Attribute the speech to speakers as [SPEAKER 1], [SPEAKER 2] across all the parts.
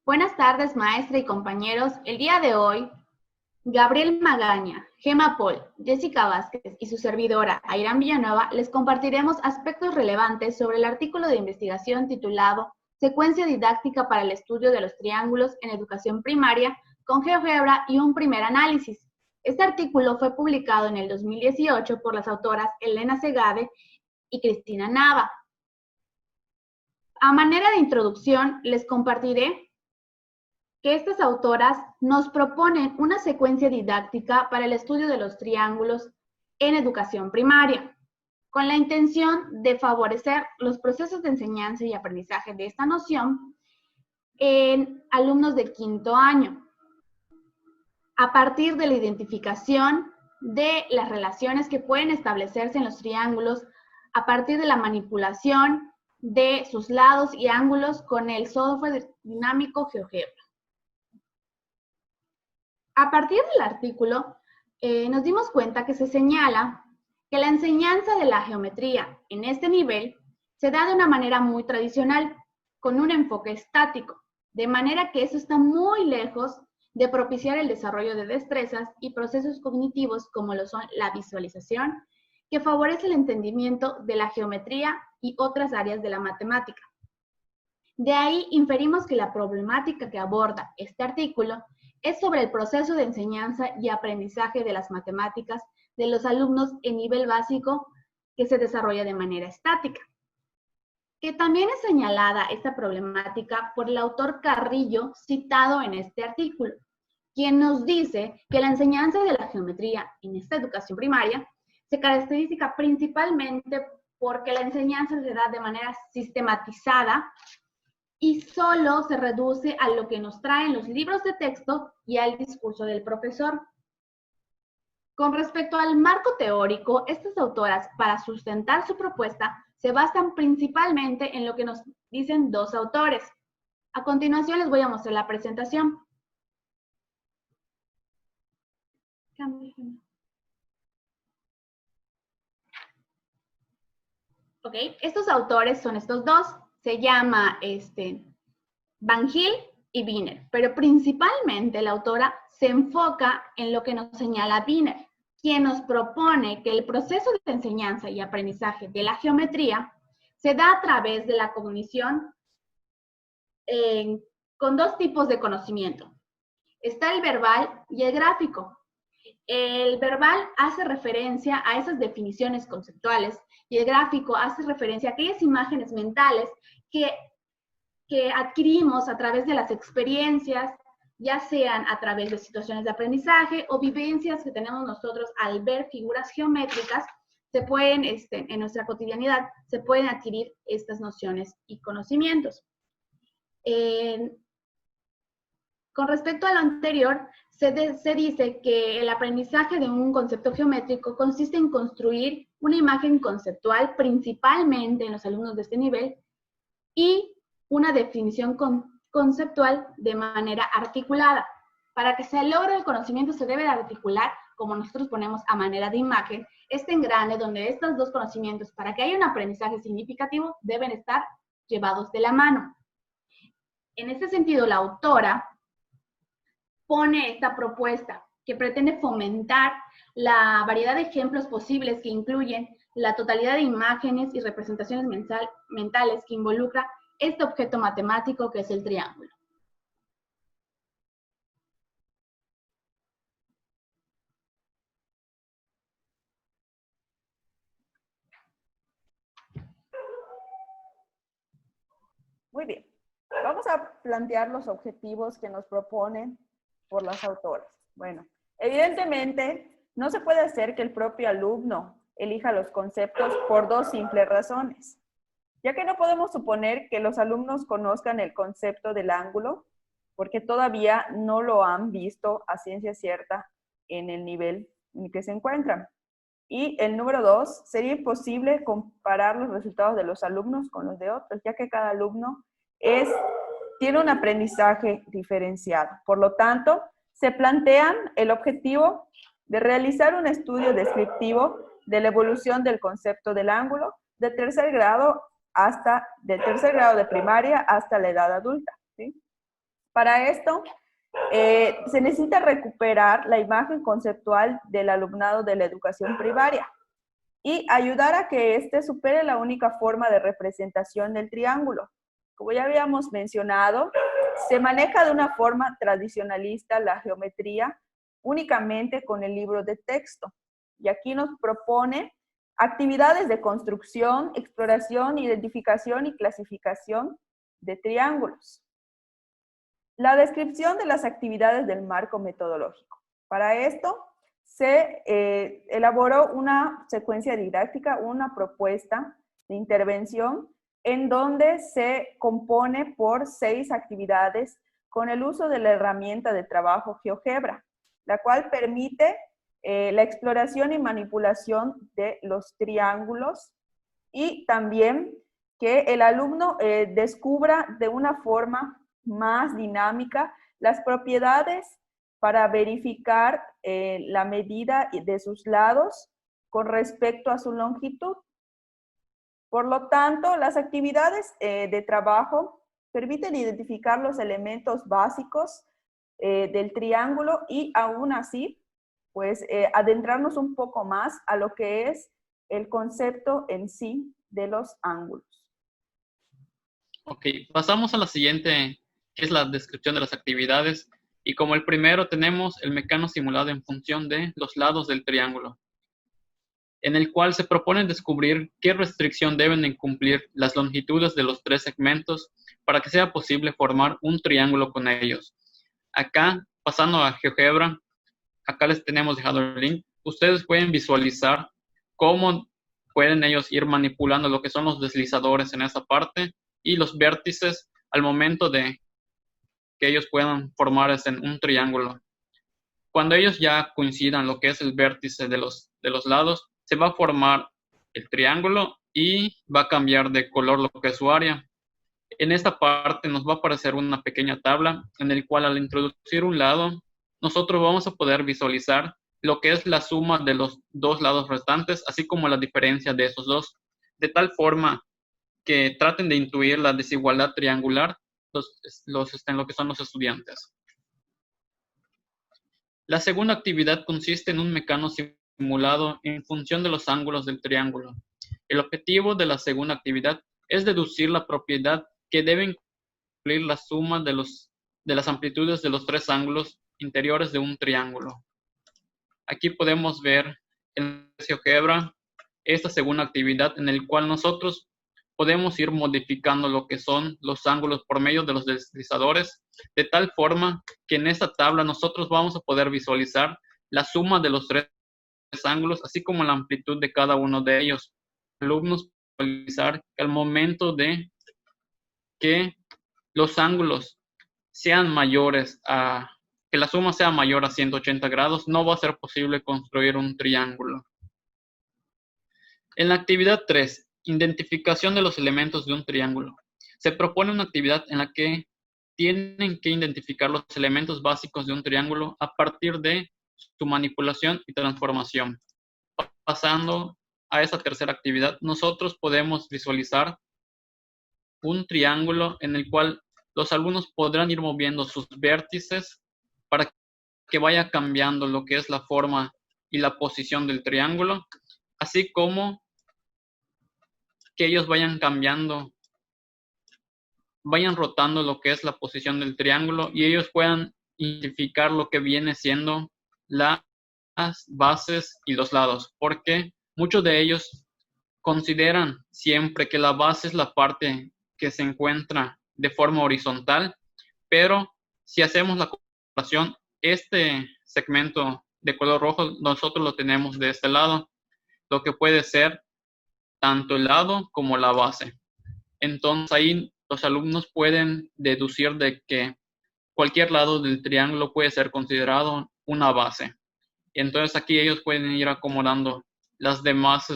[SPEAKER 1] Buenas tardes, maestra y compañeros. El día de hoy, Gabriel Magaña, Gema Paul, Jessica Vázquez y su servidora, Airán Villanueva, les compartiremos aspectos relevantes sobre el artículo de investigación titulado Secuencia didáctica para el estudio de los triángulos en educación primaria con GeoGebra y un primer análisis. Este artículo fue publicado en el 2018 por las autoras Elena Segade y Cristina Nava. A manera de introducción, les compartiré que estas autoras nos proponen una secuencia didáctica para el estudio de los triángulos en educación primaria, con la intención de favorecer los procesos de enseñanza y aprendizaje de esta noción en alumnos de quinto año, a partir de la identificación de las relaciones que pueden establecerse en los triángulos, a partir de la manipulación de sus lados y ángulos con el software dinámico GeoGebra. A partir del artículo, nos dimos cuenta que se señala que la enseñanza de la geometría en este nivel se da de una manera muy tradicional, con un enfoque estático, de manera que eso está muy lejos de propiciar el desarrollo de destrezas y procesos cognitivos como lo son la visualización, que favorece el entendimiento de la geometría y otras áreas de la matemática. De ahí inferimos que la problemática que aborda este artículo es sobre el proceso de enseñanza y aprendizaje de las matemáticas de los alumnos en nivel básico que se desarrolla de manera estática. Que también es señalada esta problemática por el autor Carrillo citado en este artículo, quien nos dice que la enseñanza de la geometría en esta educación primaria se caracteriza principalmente porque la enseñanza se da de manera sistematizada y solo se reduce a lo que nos traen los libros de texto y al discurso del profesor. Con respecto al marco teórico, estas autoras, para sustentar su propuesta, se basan principalmente en lo que nos dicen dos autores. A continuación les voy a mostrar la presentación. Ok, estos autores son estos dos. Se llama Van Gil y Wiener, pero principalmente la autora se enfoca en lo que nos señala Wiener, quien nos propone que el proceso de enseñanza y aprendizaje de la geometría se da a través de la cognición con dos tipos de conocimiento. Está el verbal y el gráfico. El verbal hace referencia a esas definiciones conceptuales y el gráfico hace referencia a aquellas imágenes mentales que adquirimos a través de las experiencias, ya sean a través de situaciones de aprendizaje o vivencias que tenemos nosotros al ver figuras geométricas, se pueden, en nuestra cotidianidad, se pueden adquirir estas nociones y conocimientos. Con respecto a lo anterior, se dice que el aprendizaje de un concepto geométrico consiste en construir una imagen conceptual, principalmente en los alumnos de este nivel, y una definición conceptual de manera articulada. Para que se logre el conocimiento se debe de articular, como nosotros ponemos a manera de imagen, este engrane donde estos dos conocimientos, para que haya un aprendizaje significativo, deben estar llevados de la mano. En este sentido, la autora pone esta propuesta que pretende fomentar la variedad de ejemplos posibles que incluyen la totalidad de imágenes y representaciones mentales que involucra este objeto matemático que es el triángulo.
[SPEAKER 2] Muy bien. Vamos a plantear los objetivos que nos proponen por las autoras. Bueno, evidentemente, no se puede hacer que el propio alumno elija los conceptos por dos simples razones. Ya que no podemos suponer que los alumnos conozcan el concepto del ángulo, porque todavía no lo han visto a ciencia cierta en el nivel en el que se encuentran. Y el número dos, sería imposible comparar los resultados de los alumnos con los de otros, ya que cada alumno tiene un aprendizaje diferenciado. Por lo tanto, se plantean el objetivo de realizar un estudio descriptivo de la evolución del concepto del ángulo del tercer grado de primaria hasta la edad adulta, ¿sí? Para esto, se necesita recuperar la imagen conceptual del alumnado de la educación primaria y ayudar a que éste supere la única forma de representación del triángulo. Como ya habíamos mencionado, se maneja de una forma tradicionalista la geometría únicamente con el libro de texto. Y aquí nos propone actividades de construcción, exploración, identificación y clasificación de triángulos. La descripción de las actividades del marco metodológico. Para esto se elaboró una secuencia didáctica, una propuesta de intervención en donde se compone por 6 actividades con el uso de la herramienta de trabajo GeoGebra, la cual permite la exploración y manipulación de los triángulos y también que el alumno descubra de una forma más dinámica las propiedades para verificar la medida de sus lados con respecto a su longitud. Por lo tanto, las actividades de trabajo permiten identificar los elementos básicos del triángulo y aún así, pues adentrarnos un poco más a lo que es el concepto en sí de los ángulos.
[SPEAKER 3] Ok, pasamos a la siguiente, que es la descripción de las actividades. Y como el primero tenemos el mecano simulado en función de los lados del triángulo, en el cual se propone descubrir qué restricción deben cumplir las longitudes de los 3 segmentos para que sea posible formar un triángulo con ellos. Acá, pasando a GeoGebra, acá les tenemos dejado el link. Ustedes pueden visualizar cómo pueden ellos ir manipulando lo que son los deslizadores en esa parte y los vértices al momento de que ellos puedan formar en un triángulo. Cuando ellos ya coincidan lo que es el vértice de los lados, se va a formar el triángulo y va a cambiar de color lo que es su área. En esta parte nos va a aparecer una pequeña tabla en el cual al introducir un lado, nosotros vamos a poder visualizar lo que es la suma de los 2 lados restantes, así como la diferencia de esos dos, de tal forma que traten de intuir la desigualdad triangular en lo que son los estudiantes. La segunda actividad consiste en un mecano simulado en función de los ángulos del triángulo. El objetivo de la segunda actividad es deducir la propiedad que deben cumplir la suma de las amplitudes de los 3 ángulos interiores de un triángulo. Aquí podemos ver en GeoGebra esta segunda actividad en el cual nosotros podemos ir modificando lo que son los ángulos por medio de los deslizadores, de tal forma que en esta tabla nosotros vamos a poder visualizar la suma de los 3 ángulos, así como la amplitud de cada uno de ellos. Alumnos pueden visualizar que al momento de que los ángulos sean mayores que la suma sea mayor a 180 grados, no va a ser posible construir un triángulo. En la actividad 3, identificación de los elementos de un triángulo. Se propone una actividad en la que tienen que identificar los elementos básicos de un triángulo a partir de su manipulación y transformación. Pasando a esa tercera actividad, nosotros podemos visualizar un triángulo en el cual los alumnos podrán ir moviendo sus vértices para que vaya cambiando lo que es la forma y la posición del triángulo, así como que ellos vayan cambiando, vayan rotando lo que es la posición del triángulo y ellos puedan identificar lo que viene siendo las bases y los lados, porque muchos de ellos consideran siempre que la base es la parte que se encuentra de forma horizontal, pero si hacemos la comparación, este segmento de color rojo nosotros lo tenemos de este lado, lo que puede ser tanto el lado como la base. Entonces ahí los alumnos pueden deducir de que cualquier lado del triángulo puede ser considerado una base. Entonces aquí ellos pueden ir acomodando las demás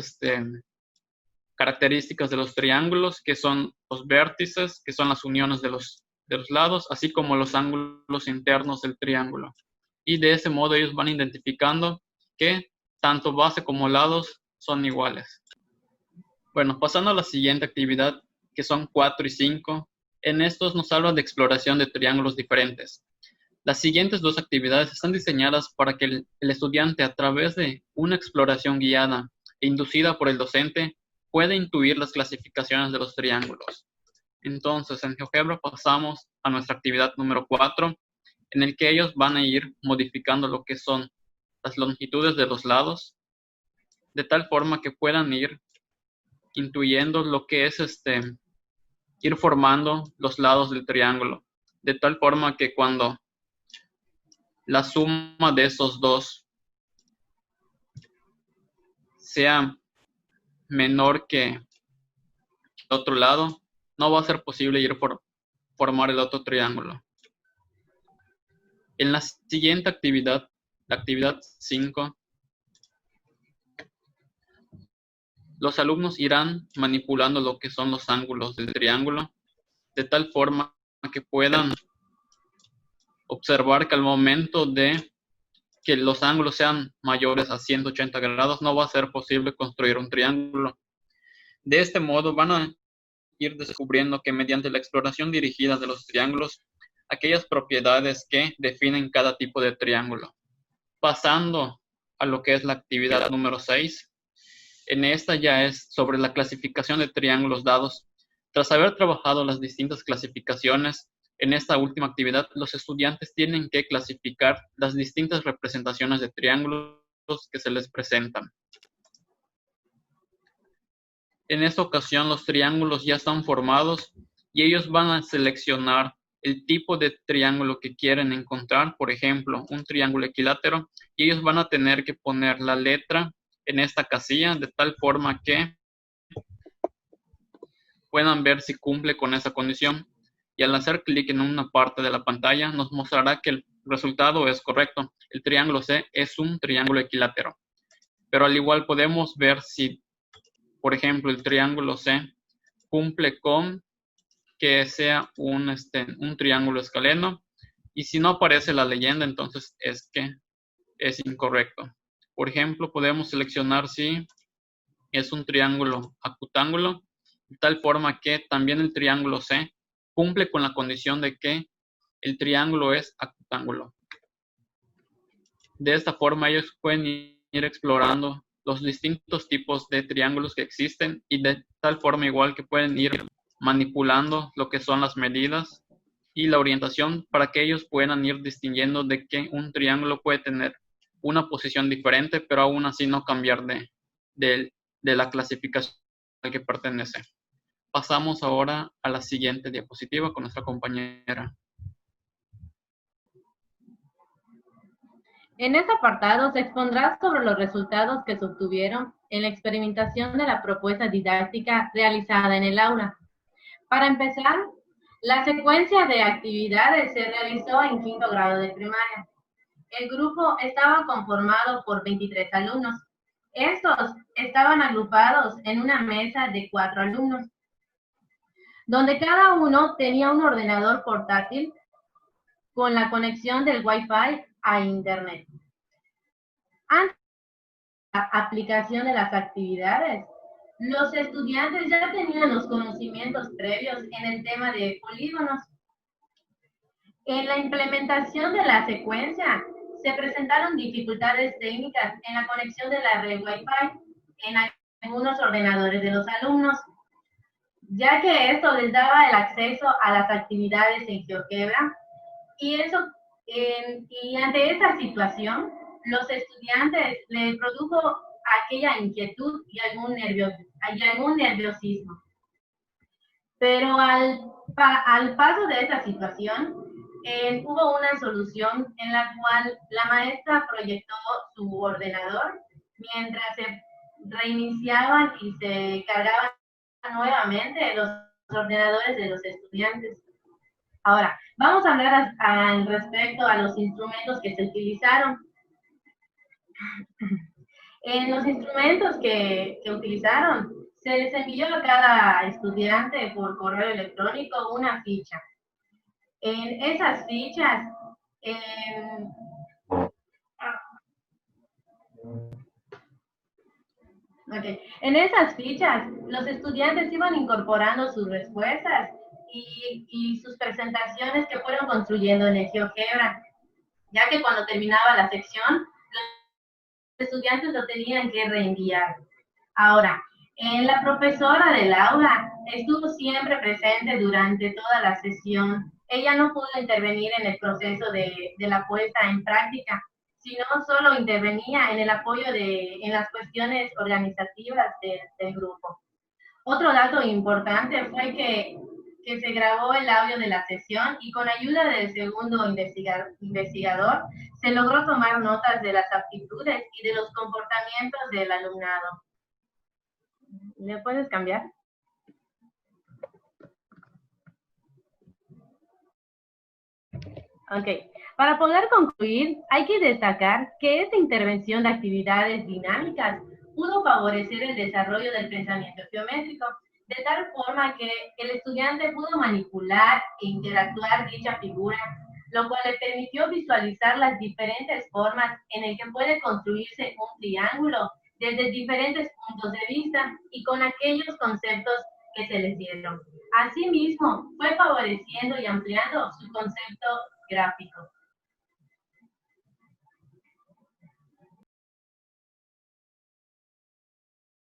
[SPEAKER 3] características de los triángulos, que son los vértices, que son las uniones de los lados, así como los ángulos internos del triángulo. Y de ese modo ellos van identificando que tanto base como lados son iguales. Bueno, pasando a la siguiente actividad, que son 4 y 5, En estos nos habla de exploración de triángulos diferentes. Las siguientes dos actividades están diseñadas para que el estudiante, a través de una exploración guiada e inducida por el docente, pueda intuir las clasificaciones de los triángulos. Entonces, en GeoGebra pasamos a nuestra actividad número 4, en el que ellos van a ir modificando lo que son las longitudes de los lados, de tal forma que puedan ir intuyendo lo que es ir formando los lados del triángulo, de tal forma que cuando la suma de esos dos sea menor que el otro lado, no va a ser posible ir por formar el otro triángulo. En la siguiente actividad, la actividad 5, los alumnos irán manipulando lo que son los ángulos del triángulo, de tal forma que puedan observar que al momento de que los ángulos sean mayores a 180 grados, no va a ser posible construir un triángulo. De este modo van a ir descubriendo que mediante la exploración dirigida de los triángulos, aquellas propiedades que definen cada tipo de triángulo. Pasando a lo que es la actividad número 6, en esta ya es sobre la clasificación de triángulos dados. Tras haber trabajado las distintas clasificaciones, en esta última actividad los estudiantes tienen que clasificar las distintas representaciones de triángulos que se les presentan. En esta ocasión los triángulos ya están formados y ellos van a seleccionar el tipo de triángulo que quieren encontrar, por ejemplo, un triángulo equilátero, y ellos van a tener que poner la letra en esta casilla de tal forma que puedan ver si cumple con esa condición. Y al hacer clic en una parte de la pantalla nos mostrará que el resultado es correcto. El triángulo C es un triángulo equilátero. Pero al igual podemos ver si, por ejemplo, el triángulo C cumple con que sea un triángulo escaleno. Y si no aparece la leyenda, entonces es que es incorrecto. Por ejemplo, podemos seleccionar si es un triángulo acutángulo, de tal forma que también el triángulo C cumple con la condición de que el triángulo es acutángulo. De esta forma ellos pueden ir explorando los distintos tipos de triángulos que existen y de tal forma igual que pueden ir manipulando lo que son las medidas y la orientación para que ellos puedan ir distinguiendo de que un triángulo puede tener una posición diferente, pero aún así no cambiar de la clasificación al que pertenece. Pasamos ahora a la siguiente diapositiva con nuestra compañera.
[SPEAKER 4] En este apartado se expondrá sobre los resultados que se obtuvieron en la experimentación de la propuesta didáctica realizada en el aula. Para empezar, la secuencia de actividades se realizó en quinto grado de primaria. El grupo estaba conformado por 23 alumnos. Estos estaban agrupados en una mesa de 4 alumnos, donde cada uno tenía un ordenador portátil con la conexión del Wi-Fi a Internet. Antes de la aplicación de las actividades, los estudiantes ya tenían los conocimientos previos en el tema de polígonos. En la implementación de la secuencia, se presentaron dificultades técnicas en la conexión de la red Wi-Fi en algunos ordenadores de los alumnos, ya que esto les daba el acceso a las actividades en GeoGebra, y ante esta situación, los estudiantes les produjo aquella inquietud y algún nerviosismo. Pero al paso de esta situación, hubo una solución en la cual la maestra proyectó su ordenador mientras se reiniciaban y se cargaban nuevamente los ordenadores de los estudiantes. Ahora, vamos a hablar al respecto a los instrumentos que se utilizaron. En los instrumentos que utilizaron, se les envió a cada estudiante por correo electrónico una ficha. En esas fichas, en esas fichas, los estudiantes iban incorporando sus respuestas y sus presentaciones que fueron construyendo en el GeoGebra, ya que cuando terminaba la sección, los estudiantes lo tenían que reenviar. Ahora, la profesora del aula estuvo siempre presente durante toda la sesión. Ella no pudo intervenir en el proceso de la puesta en práctica, sino solo intervenía en el apoyo en las cuestiones organizativas del grupo. Otro dato importante fue que se grabó el audio de la sesión y con ayuda del segundo investigador se logró tomar notas de las aptitudes y de los comportamientos del alumnado. ¿Me puedes cambiar? Ok. Para poder concluir, hay que destacar que esta intervención de actividades dinámicas pudo favorecer el desarrollo del pensamiento geométrico, de tal forma que el estudiante pudo manipular e interactuar dicha figura, lo cual le permitió visualizar las diferentes formas en las que puede construirse un triángulo desde diferentes puntos de vista y con aquellos conceptos que se les dieron. Asimismo, fue favoreciendo y ampliando su concepto gráfico.